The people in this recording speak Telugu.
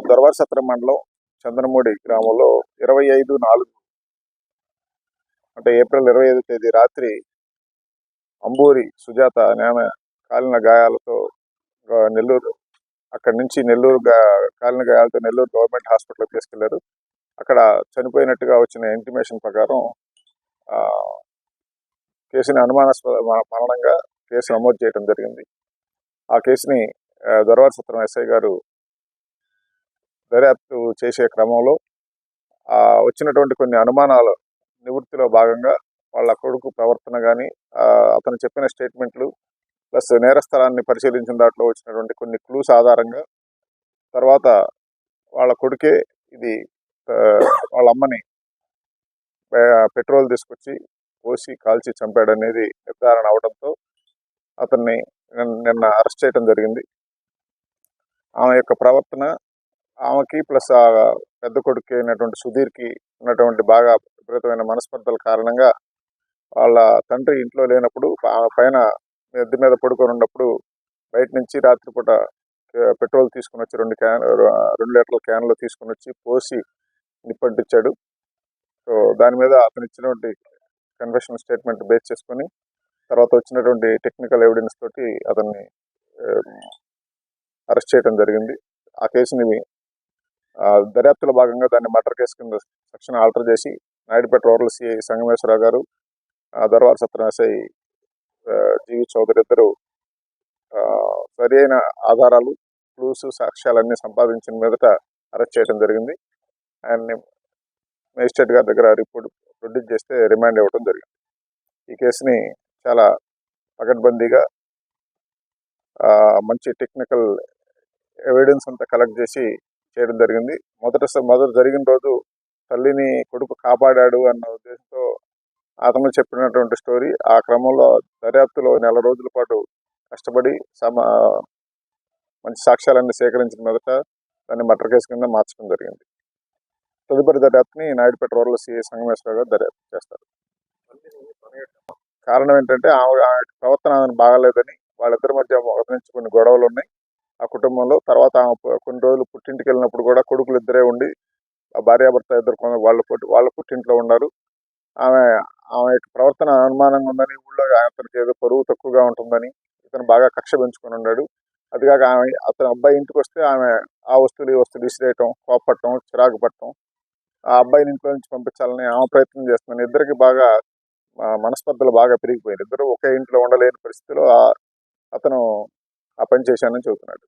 దొరవారిసత్రం మండలం చంద్రమూడి గ్రామంలో 25/4 అంటే ఏప్రిల్ 25 తేదీ రాత్రి అంబూరి సుజాత అనే ఆమె కాలిన గాయాలతో నెల్లూరు అక్కడి నుంచి నెల్లూరు కాలిన గాయాలతో నెల్లూరు గవర్నమెంట్ హాస్పిటల్కి తీసుకెళ్లారు. అక్కడ చనిపోయినట్టుగా వచ్చిన ఇంటిమేషన్ ప్రకారం కేసుని అనుమానాస్పద మరణంగా కేసు నమోదు చేయడం జరిగింది. ఆ కేసుని దొరవారిసత్రం ఎస్ఐ గారు దర్యాప్తు చేసే క్రమంలో వచ్చినటువంటి కొన్ని అనుమానాల నివృత్తిలో భాగంగా వాళ్ళ కొడుకు ప్రవర్తన కానీ అతను చెప్పిన స్టేట్మెంట్లు ప్లస్ నేరస్థలాన్ని పరిశీలించిన దాంట్లో వచ్చినటువంటి కొన్ని క్లూస్ ఆధారంగా తర్వాత వాళ్ళ కొడుకే ఇది వాళ్ళ అమ్మని పెట్రోల్ తీసుకొచ్చి పోసి కాల్చి చంపాడనేది నిర్ధారణ అవడంతో అతన్ని నిన్న అరెస్ట్ చేయడం జరిగింది. ఆమె యొక్క ప్రవర్తన ఆమెకి ప్లస్ ఆ పెద్ద కొడుకు అయినటువంటి సుధీర్కి ఉన్నటువంటి బాగా విపరీతమైన మనస్పర్ధల కారణంగా వాళ్ళ తండ్రి ఇంట్లో లేనప్పుడు ఆమె పైన ఎద్దు మీద పడుకొని ఉన్నప్పుడు బయట నుంచి రాత్రిపూట పెట్రోల్ తీసుకుని వచ్చి 2 లీటర్ల క్యాన్లో తీసుకుని వచ్చి పోసి నిప్పంటించాడు. సో దాని మీద అతను ఇచ్చినటువంటి కన్ఫెషన్ స్టేట్మెంట్ బేస్ చేసుకొని తర్వాత వచ్చినటువంటి టెక్నికల్ ఎవిడెన్స్ తోటి అతన్ని అరెస్ట్ చేయడం జరిగింది. ఆ కేసుని దర్యాప్తులో భాగంగా దాన్ని మర్డర్ కేసు కింద సెక్షన్ ఆల్టర్ చేసి నాయుడుపేట రూరల్ సిఐ సంగమేశ్వరరావు గారు, దొరవారిసత్రం ఎస్ఐ జీవి చౌదరి ఇద్దరు సరి అయిన ఆధారాలు క్లూస్ సాక్ష్యాలన్నీ సంపాదించిన మీదట అరెస్ట్ చేయడం జరిగింది. ఆయన్ని మేజిస్ట్రేట్ గారి దగ్గర రిపోర్ట్ ప్రొడ్యూస్ చేస్తే రిమాండ్ ఇవ్వడం జరిగింది. ఈ కేసుని చాలా పకడ్బందీగా మంచి టెక్నికల్ ఎవిడెన్స్ అంతా కలెక్ట్ చేసి చేయడం జరిగింది. మొదట జరిగిన రోజు తల్లిని కొడుకు కాపాడాడు అన్న ఉద్దేశంతో అతను చెప్పినటువంటి స్టోరీ. ఆ క్రమంలో దర్యాప్తులో నెల రోజుల పాటు కష్టపడి మంచి సాక్ష్యాలన్నీ సేకరించిన మీదట దాన్ని మర్డర్ కేసు కింద మార్చడం జరిగింది. తదుపరి దర్యాప్తుని నాయుడుపేట రూరల్ సిఐ సంగమేశ్వరరావు గారు దర్యాప్తు చేస్తారు. కారణం ఏంటంటే ఆమె ప్రవర్తన బాగాలేదని, వాళ్ళిద్దరి మధ్య ఒకరి నుంచి కొన్ని గొడవలు ఉన్నాయి ఆ కుటుంబంలో. తర్వాత ఆమె కొన్ని రోజులు పుట్టింటికి వెళ్ళినప్పుడు కూడా కొడుకులు ఇద్దరే ఉండి ఆ భార్యాభర్త ఇద్దరు వాళ్ళ పుట్టింట్లో ఉన్నారు. ఆమె యొక్క ప్రవర్తన అనుమానంగా ఉందని, ఊళ్ళో అతనికి ఏదో పరువు తక్కువగా ఉంటుందని ఇతను బాగా కక్ష పెంచుకొని ఉన్నాడు. అదిగాక అతను అబ్బాయి ఇంటికి వస్తే ఆమె ఆ వస్తువులు ఈ వస్తువులు విసిరేయటం, కోపపడటం, చిరాకు పడటం, ఆ అబ్బాయిని ఇంట్లో నుంచి పంపించాలని ఆమె ప్రయత్నం చేస్తున్నాను. ఇద్దరికి బాగా మనస్పర్ధలు బాగా పెరిగిపోయారు. ఇద్దరు ఒకే ఇంట్లో ఉండలేని పరిస్థితిలో అతను ఆ పని చేశానని చెబుతున్నాడు.